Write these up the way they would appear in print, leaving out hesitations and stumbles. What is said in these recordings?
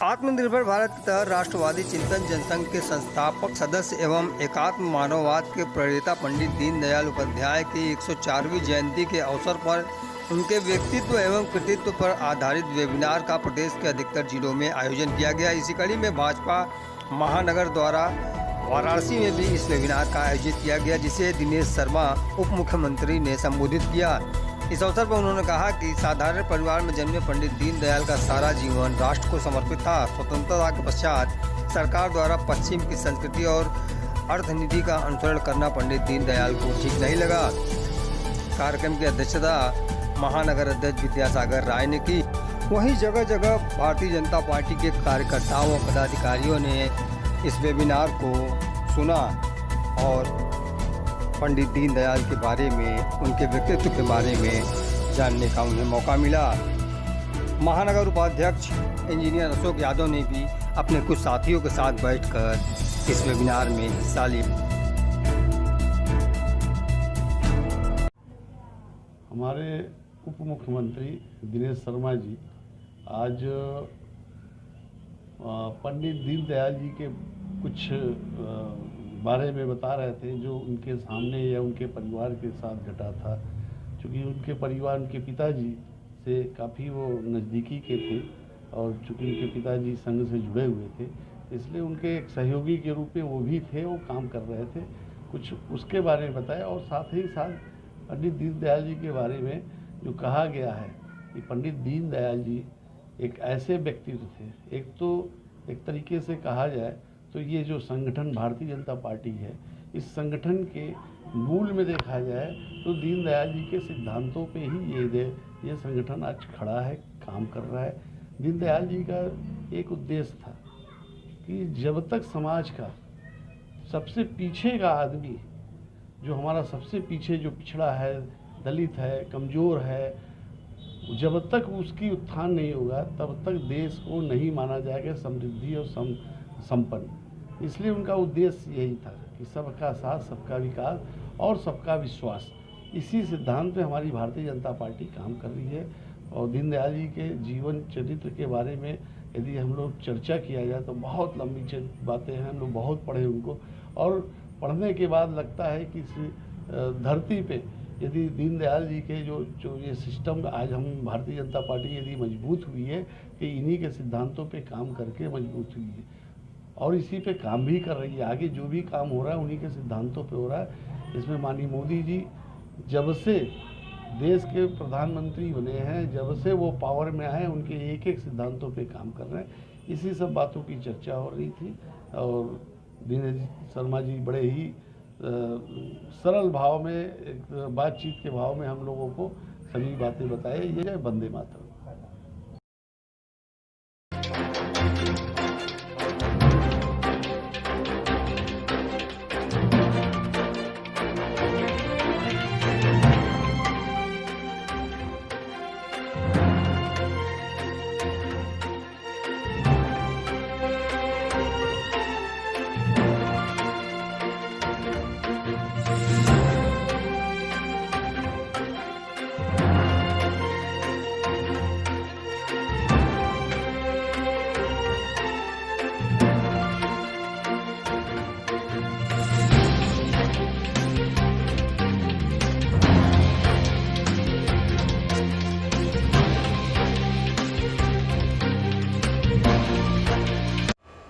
आत्मनिर्भर भारत के तहत राष्ट्रवादी चिंतन जनसंघ के संस्थापक सदस्य एवं एकात्म मानववाद के प्रणेता पंडित दीनदयाल उपाध्याय की 104वीं जयंती के अवसर पर उनके व्यक्तित्व एवं कृतित्व पर आधारित वेबिनार का प्रदेश के अधिकतर जिलों में आयोजन किया गया। इसी कड़ी में भाजपा महानगर द्वारा वाराणसी में भी इस वेबिनार का आयोजित किया गया, जिसे दिनेश शर्मा उप मुख्यमंत्री ने संबोधित किया। इस अवसर पर उन्होंने कहा कि साधारण परिवार में जन्मे पंडित दीनदयाल का सारा जीवन राष्ट्र को समर्पित था। स्वतंत्रता के पश्चात सरकार द्वारा पश्चिम की संस्कृति और अर्थनीति का अनुसरण करना पंडित दीनदयाल को ठीक नहीं लगा। कार्यक्रम की अध्यक्षता महानगर अध्यक्ष विद्यासागर राय ने की। वहीं जगह जगह भारतीय जनता पार्टी के कार्यकर्ताओं और पदाधिकारियों ने इस वेबिनार को सुना और पंडित दीनदयाल के बारे में, उनके व्यक्तित्व के बारे में जानने का उन्हें मौका मिला। महानगर उपाध्यक्ष इंजीनियर अशोक यादव ने भी अपने कुछ साथियों के साथ बैठकर इस वेबिनार में हिस्सा लिया। हमारे उप मुख्यमंत्री दिनेश शर्मा जी आज पंडित दीनदयाल जी के कुछ बारे में बता रहे थे, जो उनके सामने या उनके परिवार के साथ घटा था। चूँकि उनके परिवार, उनके पिताजी से काफ़ी वो नज़दीकी के थे और चूँकि उनके पिताजी संघ से जुड़े हुए थे, इसलिए उनके एक सहयोगी के रूप में वो भी थे, वो काम कर रहे थे। कुछ उसके बारे में बताया और साथ ही साथ पंडित दीनदयाल जी के बारे में जो कहा गया है कि पंडित दीनदयाल जी एक ऐसे व्यक्तित्व थे। एक तो एक तरीके से कहा जाए तो ये जो संगठन भारतीय जनता पार्टी है, इस संगठन के मूल में देखा जाए तो दीनदयाल जी के सिद्धांतों पे ही ये संगठन आज खड़ा है, काम कर रहा है। दीनदयाल जी का एक उद्देश्य था कि जब तक समाज का सबसे पीछे का आदमी, जो हमारा सबसे पीछे जो पिछड़ा है, दलित है, कमज़ोर है, जब तक उसकी उत्थान नहीं होगा तब तक देश को नहीं माना जाएगा समृद्धि और संपन्न। इसलिए उनका उद्देश्य यही था कि सबका साथ, सबका विकास और सबका विश्वास। इसी सिद्धांत पे हमारी भारतीय जनता पार्टी काम कर रही है। और दीनदयाल जी के जीवन चरित्र के बारे में यदि हम लोग चर्चा किया जाए तो बहुत लंबी बातें हैं। हम लोग बहुत पढ़े उनको, और पढ़ने के बाद लगता है कि धरती पे यदि दीनदयाल जी के जो ये सिस्टम आज हम भारतीय जनता पार्टी यदि मजबूत हुई है कि इन्हीं के सिद्धांतों पे काम करके मजबूत हुई है और इसी पे काम भी कर रही है। आगे जो भी काम हो रहा है उन्हीं के सिद्धांतों पे हो रहा है। इसमें माननीय मोदी जी जब से देश के प्रधानमंत्री बने हैं, जब से वो पावर में आए, उनके एक एक सिद्धांतों पे काम कर रहे हैं। इसी सब बातों की चर्चा हो रही थी और दिनेश शर्मा जी बड़े ही सरल भाव में, एक बातचीत के भाव में हम लोगों को सभी बातें बताए। ये है वंदे मातरम।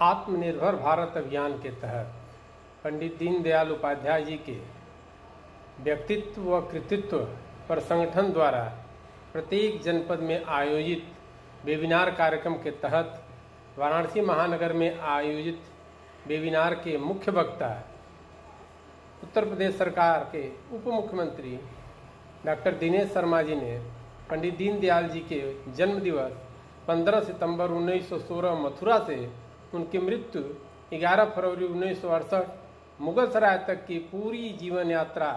आत्मनिर्भर भारत अभियान के तहत पंडित दीनदयाल उपाध्याय जी के व्यक्तित्व व कृतित्व पर संगठन द्वारा प्रत्येक जनपद में आयोजित वेबिनार कार्यक्रम के तहत वाराणसी महानगर में आयोजित वेबिनार के मुख्य वक्ता उत्तर प्रदेश सरकार के उप मुख्यमंत्री डॉक्टर दिनेश शर्मा जी ने पंडित दीनदयाल जी के जन्म दिवस 15 सितंबर 1916 मथुरा से उनकी मृत्यु 11 फरवरी 1968 मुगल सराय तक की पूरी जीवन यात्रा,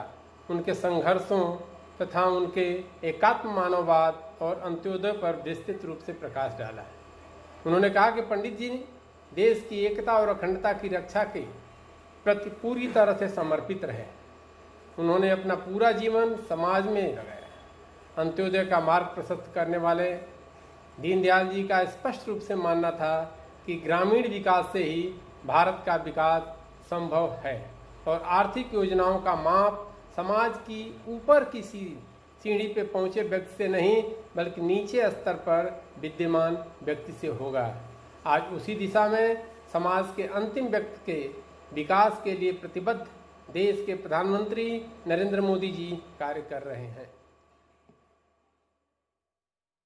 उनके संघर्षों तथा उनके एकात्म मानववाद और अंत्योदय पर विस्तृत रूप से प्रकाश डाला है। उन्होंने कहा कि पंडित जी देश की एकता और अखंडता की रक्षा के प्रति पूरी तरह से समर्पित रहे। उन्होंने अपना पूरा जीवन समाज में लगाया। अंत्योदय का मार्ग प्रशस्त करने वाले दीनदयाल जी का स्पष्ट रूप से मानना था कि ग्रामीण विकास से ही भारत का विकास संभव है और आर्थिक योजनाओं का माप समाज की ऊपर की सीढ़ी पे पहुंचे व्यक्ति से नहीं बल्कि नीचे स्तर पर विद्यमान व्यक्ति से होगा। आज उसी दिशा में समाज के अंतिम व्यक्ति के विकास के लिए प्रतिबद्ध देश के प्रधानमंत्री नरेंद्र मोदी जी कार्य कर रहे हैं।